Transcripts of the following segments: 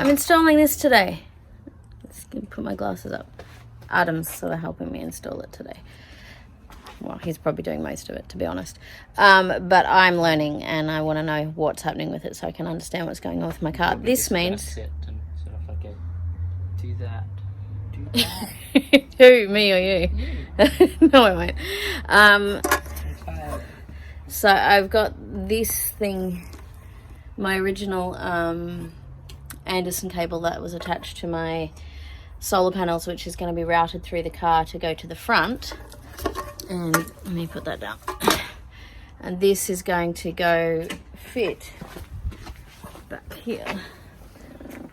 I'm installing this today. Let's put my glasses up. Adam's sort of helping me install it today. Well, he's probably doing most of it, to be honest. But I'm learning, and I want to know what's happening with it so I can understand what's going on with my car. This means... Sit and sort of like do that. Who, me or you? No, I won't. So I've got this thing, my original Anderson cable that was attached to my solar panels, which is going to be routed through the car to go to the front. And let me put that down. And this is going to go fit back here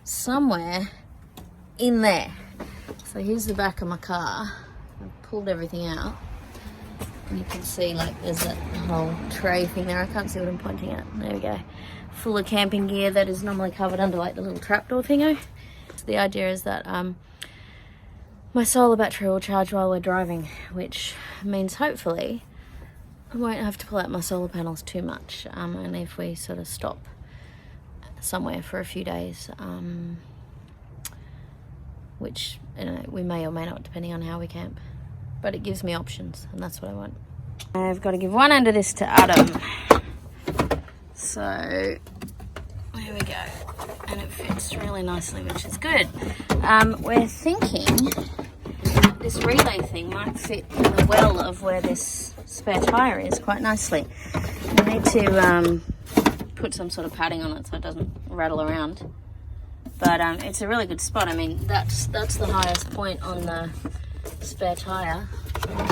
somewhere in there. So here's the back of my car. I've pulled everything out, and you can see like there's that whole tray thing there. I can't see what I'm pointing at. There we go. Full of camping gear that is normally covered under like the little trapdoor thingo. So the idea is that my solar battery will charge while we're driving, which means hopefully I won't have to pull out my solar panels too much. And if we sort of stop somewhere for a few days, which we may or may not, depending on how we camp. But it gives me options, and that's what I want. I've got to give one end of this to Adam. So there we go. And it fits really nicely, which is good. We're thinking this relay thing might fit in the well of where this spare tyre is quite nicely. We need to put some sort of padding on it so it doesn't rattle around. But it's a really good spot. I mean, that's the highest point on the spare tyre.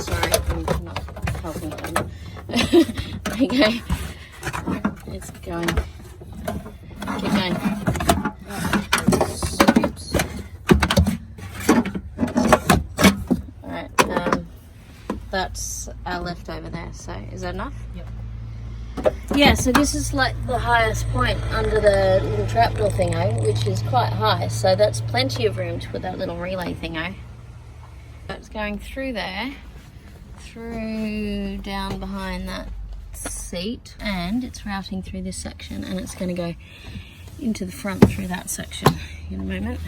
Sorry, I'm not helping it. There you go. It's going. Keep going. Alright, that's our leftover there. So, is that enough? Yep. Yeah, so this is like the highest point under the little trapdoor thingo, which is quite high. So that's plenty of room to put that little relay thingo. It's going through there, through down behind that seat, and it's routing through this section, and it's going to go into the front through that section in a moment.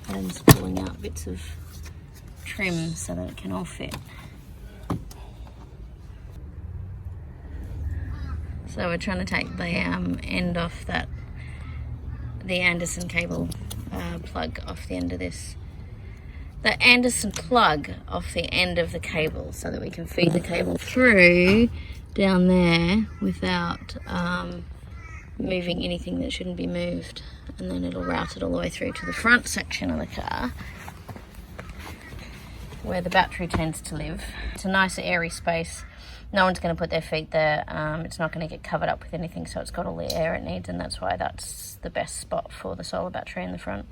And just pulling out bits of trim so that it can all fit. So we're trying to take the end off that, the Anderson cable plug off the end of this. The Anderson plug off the end of the cable so that we can feed the cable through down there without moving anything that shouldn't be moved. And then it'll route it all the way through to the front section of the car where the battery tends to live. It's a nice airy space. No one's going to put their feet there. It's not going to get covered up with anything, so it's got all the air it needs, and that's why that's the best spot for the solar battery in the front.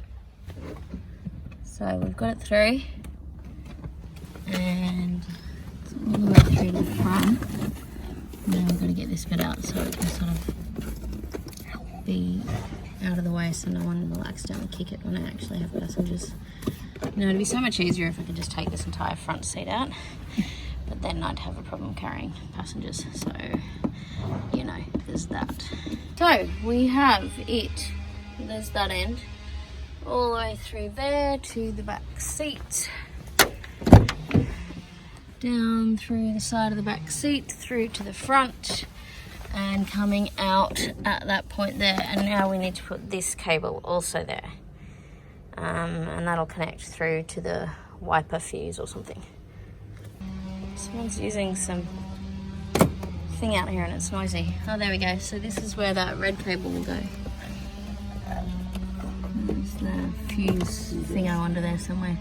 So we've got it through, and it's all the way through to the front. Now we've got to get this bit out so it can sort of be out of the way so no one will accidentally kick it when I actually have passengers. You know, it'd be so much easier if I could just take this entire front seat out. But then I'd have a problem carrying passengers, so you know, there's that. So we have it, there's that end, all the way through there to the back seat, down through the side of the back seat, through to the front, and coming out at that point there. And now we need to put this cable also there, and that'll connect through to the wiper fuse or something. Someone's using some thing out here and it's noisy. Oh, there we go. So this is where that red cable will go. There's the fuse thingo under there somewhere.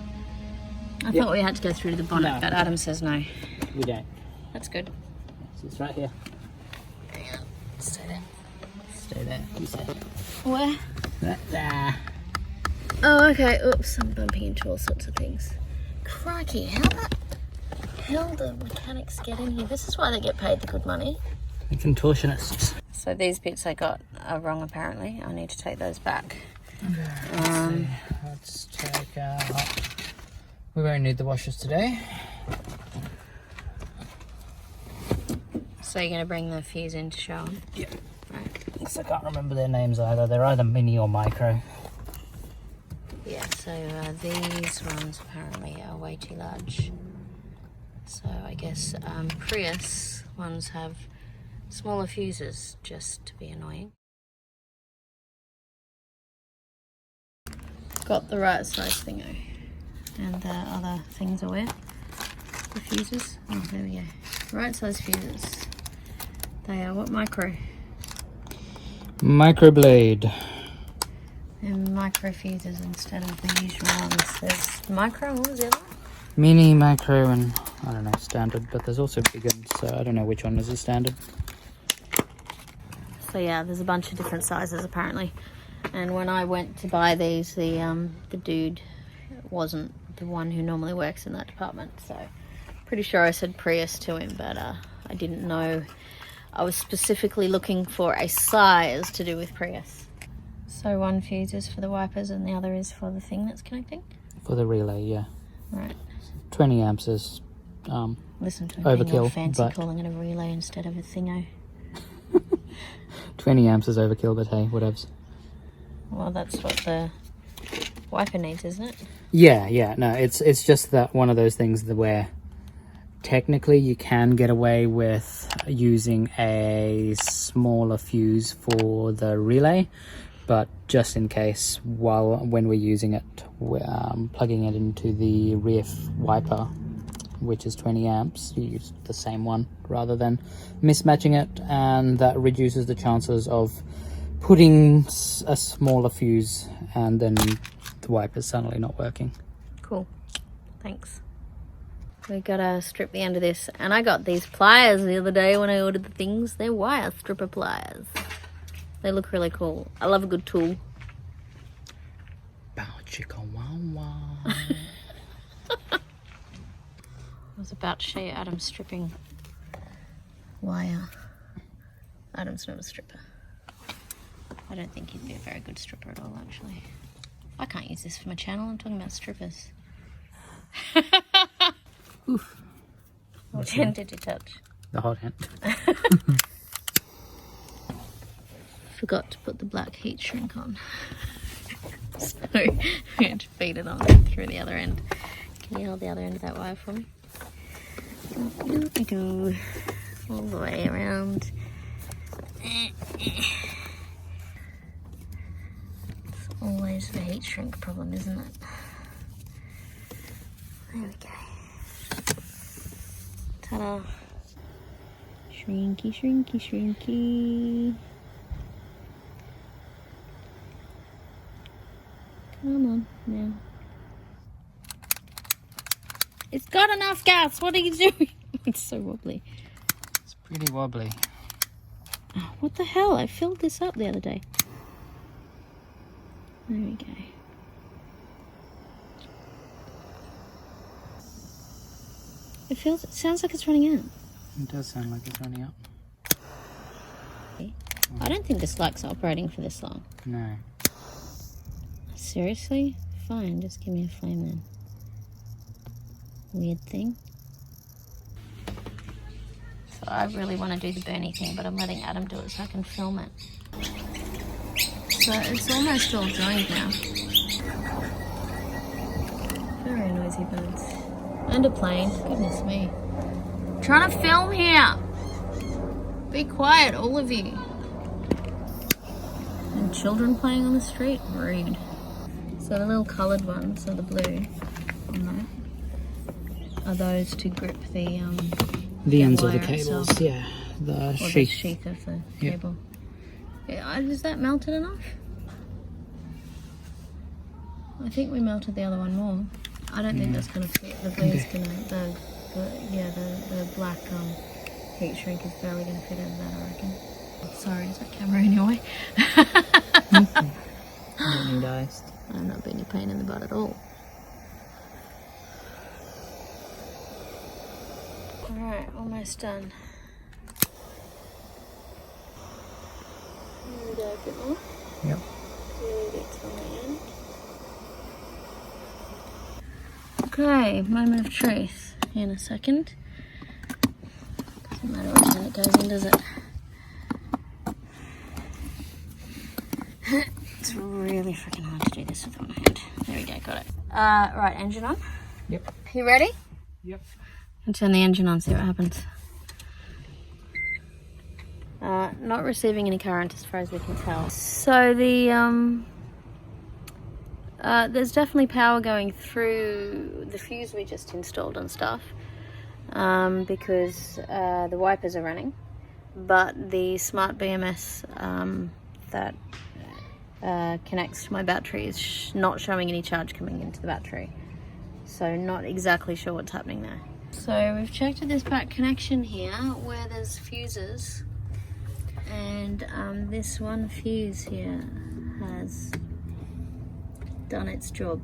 I thought we had to go through to the bonnet, but Adam says no. We don't. That's good. So it's right here. Hang on. Stay there. Stay there. You said. Where? Right there. Oh, okay. Oops, I'm bumping into all sorts of things. Crikey, how the hell do mechanics get in here? This is why they get paid the good money. The contortionists. So these bits I got are wrong apparently. I need to take those back. Let's take out... We won't need the washers today. So you're going to bring the fuse in to show them? Yeah. Right. things. I can't remember their names either. They're either mini or micro. Yeah, so these ones apparently are way too large. So I guess Prius ones have smaller fuses just to be annoying. Got the right size thingo. And the other things are where? The fuses. Oh, there we go. Right size fuses. They are what micro? Microblade. And micro fuses instead of the usual ones. There's micro, what was the other one? Mini, micro, and I don't know, standard. But there's also big ones, so I don't know which one is the standard. So yeah, there's a bunch of different sizes apparently. And when I went to buy these, the dude wasn't the one who normally works in that department. So pretty sure I said Prius to him, but I didn't know. I was specifically looking for a size to do with Prius. So one fuse is for the wipers and the other is for the thing that's connecting? For the relay, yeah. Right. 20 amps is Listen to him being all overkill, fancy, but calling it a relay instead of a thingo. 20 amps is overkill, but hey, whatevs. Well, that's what the wiper needs, isn't it? Yeah, no, it's just that one of those things where technically you can get away with using a smaller fuse for the relay, but just in case, when we're using it, we're plugging it into the rear wiper, which is 20 amps, you use the same one rather than mismatching it, and that reduces the chances of putting a smaller fuse and then the wiper's suddenly not working. Cool. Thanks. We gotta strip the end of this. And I got these pliers the other day when I ordered the things. They're wire stripper pliers. They look really cool. I love a good tool. Bow chicka wow wow. I was about to show you Adam stripping wire. Adam's not a stripper. I don't think he'd be a very good stripper at all, actually. I can't use this for my channel. I'm talking about strippers. Oof. What hand did you touch? The hot hand. Forgot to put the black heat shrink on. So we had to feed it on through the other end. Can you hold the other end of that wire for me? All the way around. It's always the heat shrink problem, isn't it? There we go. Ta-da. Shrinky, shrinky, shrinky. Come on, now. It's got enough gas. What are you doing? It's so wobbly. It's pretty wobbly. Oh, what the hell? I filled this up the other day. There we go. It sounds like it's running out. It does sound like it's running out. I don't think this light's operating for this long. No. Seriously? Fine, just give me a flame then. Weird thing. So I really want to do the Bernie thing, but I'm letting Adam do it so I can film it. So it's almost all joined now. Very noisy birds. And a plane, goodness me. I'm trying to film here. Be quiet, all of you. And children playing on the street, rude. So the little coloured ones, so the blue on that, are those to grip the ends of the wire cables, itself. yeah. The Or sheath. the sheath of the cable. Yeah, is that melted enough? I think we melted the other one more. I don't think that's going to fit. The blue's going to, the black heat shrink is barely going to fit in that, I reckon. Sorry, is that camera in your way? I don't need iced. I'm not being a pain in the butt at all. Alright, almost done. And a bit more. Yep. Really bits on the end. Okay, moment of truth in a second. Doesn't matter which end it goes in, does it? really freaking hard to do this with one hand. There we go, got it. Right, engine on. Yep. You ready? Yep. I'll turn the engine on, see what happens. Not receiving any current as far as we can tell. So the there's definitely power going through the fuse we just installed and stuff, because the wipers are running, but the smart BMS that connects to my battery is not showing any charge coming into the battery. So not exactly sure what's happening there. So we've checked at this back connection here where there's fuses, and this one fuse here has done its job.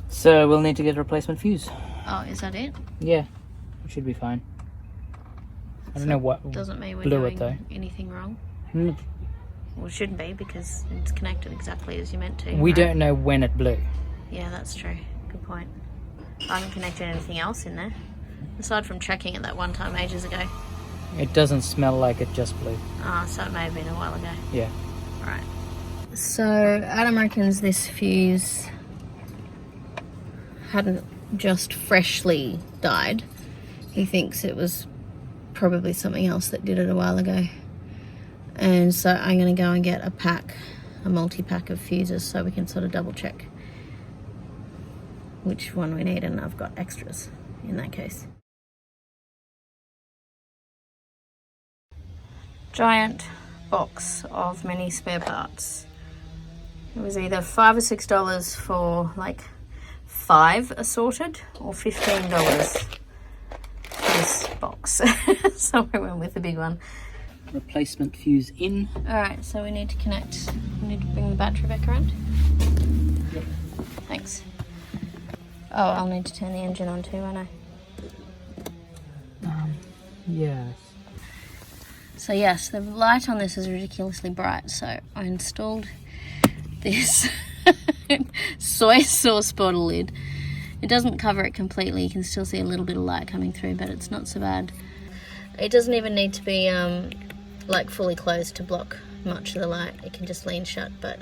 So we'll need to get a replacement fuse. Oh, is that it? Yeah, it should be fine. I don't know what doesn't mean we're blew doing it though. anything wrong. Mm. Well, it shouldn't be because it's connected exactly as you meant to. We right? don't know when it blew. Yeah, that's true. Good point. I haven't connected anything else in there aside from checking it that one time ages ago. It doesn't smell like it just blew. Ah, so it may have been a while ago. Yeah. Right. So Adam reckons this fuse hadn't just freshly died. He thinks it was probably something else that did it a while ago. And so I'm going to go and get a multi-pack of fuses so we can sort of double check which one we need, and I've got extras in that case. Giant box of many spare parts. It was either $5 or $6 for like 5 assorted, or $15 for this box. So we went with the big one. Replacement fuse in. Alright, so we need to connect. We need to bring the battery back around. Yep. Thanks. Oh, I'll need to turn the engine on too, won't I? Yes. So yes, the light on this is ridiculously bright, so I installed this soy sauce bottle lid. It doesn't cover it completely, you can still see a little bit of light coming through, but it's not so bad. It doesn't even need to be like fully closed to block much of the light, it can just lean shut, but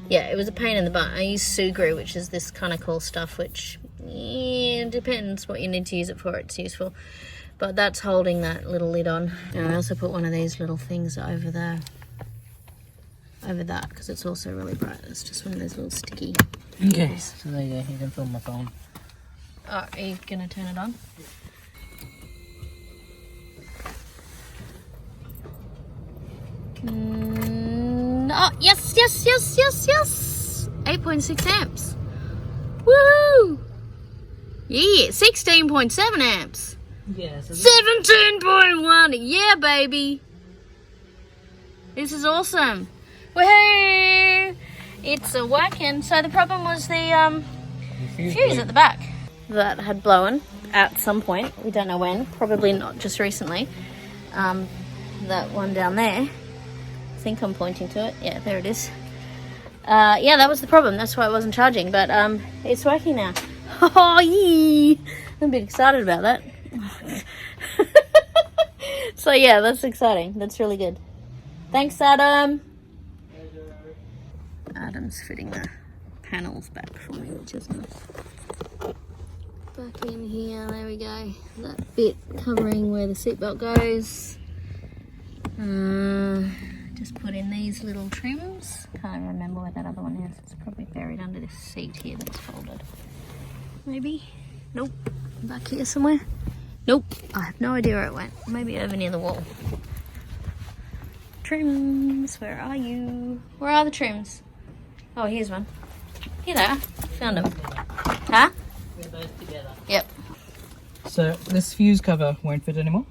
yeah, it was a pain in the butt. I used Sugru, which is this kind of cool stuff, which depends what you need to use it for, it's useful. But that's holding that little lid on. And I also put one of these little things over there, over that, because it's also really bright. It's just one of those little sticky Okay, things. so there you go, you can film my phone. Oh, are you gonna turn it on? Oh, yes, yes, yes, yes, yes! 8.6 amps. Woohoo! Yeah, 16.7 amps. Yeah, so 17.1, yeah, baby. This is awesome. Woohoo! It's a whacking. So the problem was the fuse at the back that had blown at some point. We don't know when. Probably not just recently. That one down there. I think I'm pointing to it. Yeah, there it is. Yeah, that was the problem. That's why it wasn't charging. But it's working now. Oh, yeah! I'm a bit excited about that. So yeah, that's exciting. That's really good. Thanks, Adam. Adam's fitting the panels back for me, which is nice. Back in here, there we go. That bit covering where the seatbelt goes. Just put in these little trims. Can't remember where that other one is. It's probably buried under this seat here that's folded. Maybe? Nope. Back here somewhere? Nope. I have no idea where it went. Maybe over near the wall. Trims, where are you? Where are the trims? Oh, here's one. Here they are. Found them. Huh? Put those together. Yep. So this fuse cover won't fit anymore.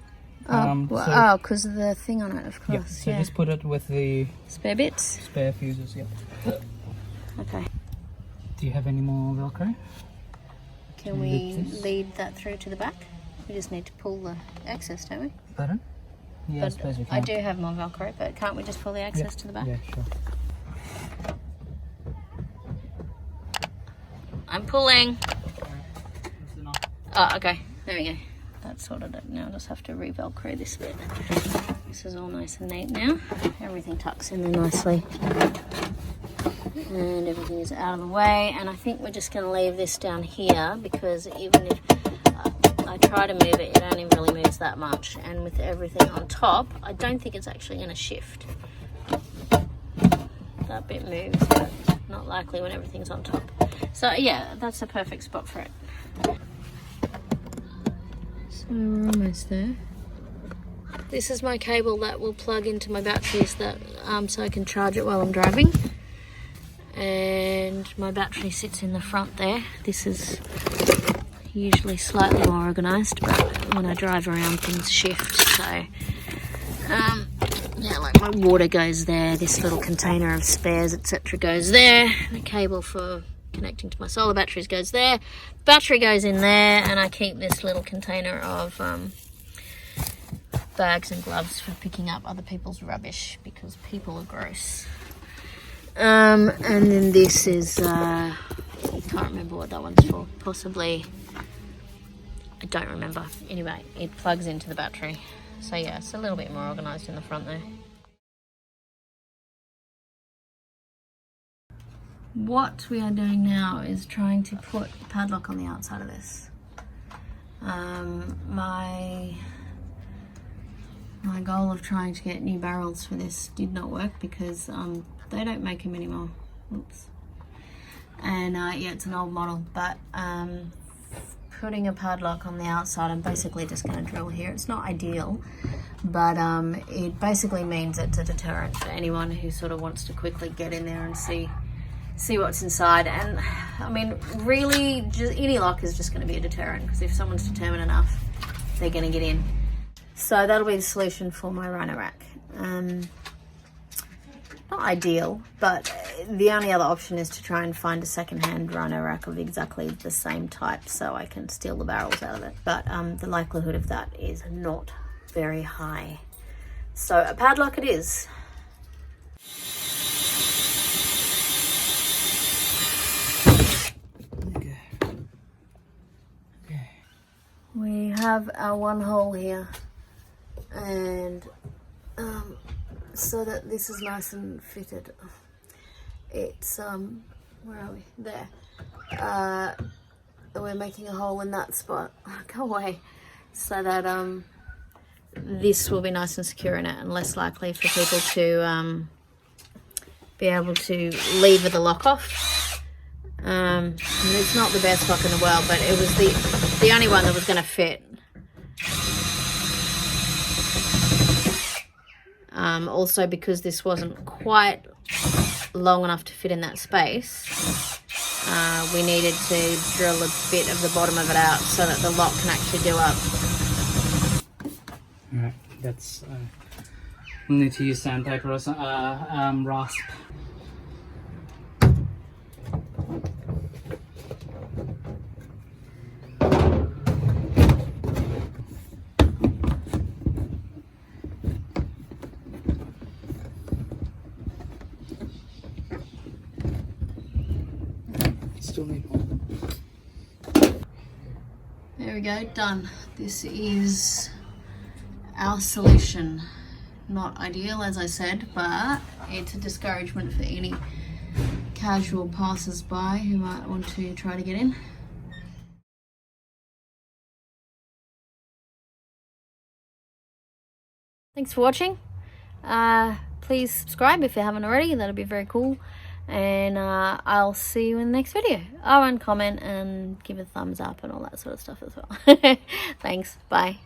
Oh, because of the thing on it, of Yeah, course. so Yeah. just put it with the Spare bits? spare fuses, yeah. Okay. Do you have any more Velcro? Can we lead that through to the back? We just need to pull the excess, don't we? Pardon? Yeah, I But suppose we can. I do have more Velcro, but can't we just pull the excess to the back? Yeah, sure. I'm pulling. Oh, okay. There we go. That sorted it. Now I just have to re-Velcro this bit. This is all nice and neat now. Everything tucks in there nicely. And everything is out of the way. And I think we're just going to leave this down here, because even if I try to move it, it only really moves that much. And with everything on top, I don't think it's actually going to shift. That bit moves, but not likely when everything's on top. So yeah, that's a perfect spot for it. So we're almost there. This is my cable that will plug into my batteries, that so I can charge it while I'm driving. And my battery sits in the front there. This is usually slightly more organised, but when I drive around things shift. So yeah, like my water goes there, this little container of spares etc goes there, the cable for connecting to my solar batteries goes there, battery goes in there, and I keep this little container of bags and gloves for picking up other people's rubbish, because people are gross. And then this is I can't remember what that one's for, possibly, I don't remember. Anyway, it plugs into the battery. So yeah, it's a little bit more organised in the front there. What we are doing now is trying to put a padlock on the outside of this. My goal of trying to get new barrels for this did not work, because they don't make them anymore. Oops. And yeah, it's an old model, but putting a padlock on the outside, I'm basically just going to drill here. It's not ideal, but it basically means it's a deterrent for anyone who sort of wants to quickly get in there and see what's inside. And I mean, really, just any lock is just going to be a deterrent, because if someone's determined enough, they're going to get in. So that'll be the solution for my rhino rack. Not ideal, but the only other option is to try and find a second-hand rhino rack of exactly the same type, so I can steal the barrels out of it. But the likelihood of that is not very high. So a padlock it is. Okay. We have our one hole here, and so that this is nice and fitted. It's where are we? There. We're making a hole in that spot. Go away. So that this will be nice and secure in it, and less likely for people to be able to lever the lock off. And it's not the best lock in the world, but it was the only one that was going to fit. Also, because this wasn't quite long enough to fit in that space, we needed to drill a bit of the bottom of it out so that the lock can actually do up. Alright, that's we'll need to use sandpaper or some rasp. Still need more. There we go, done. This is our solution. Not ideal, as I said, but it's a discouragement for any casual passers-by who might want to try to get in. Thanks for watching. Please subscribe if you haven't already, that'd be very cool. And I'll see you in the next video. Oh, and comment and give a thumbs up and all that sort of stuff as well. Thanks, bye.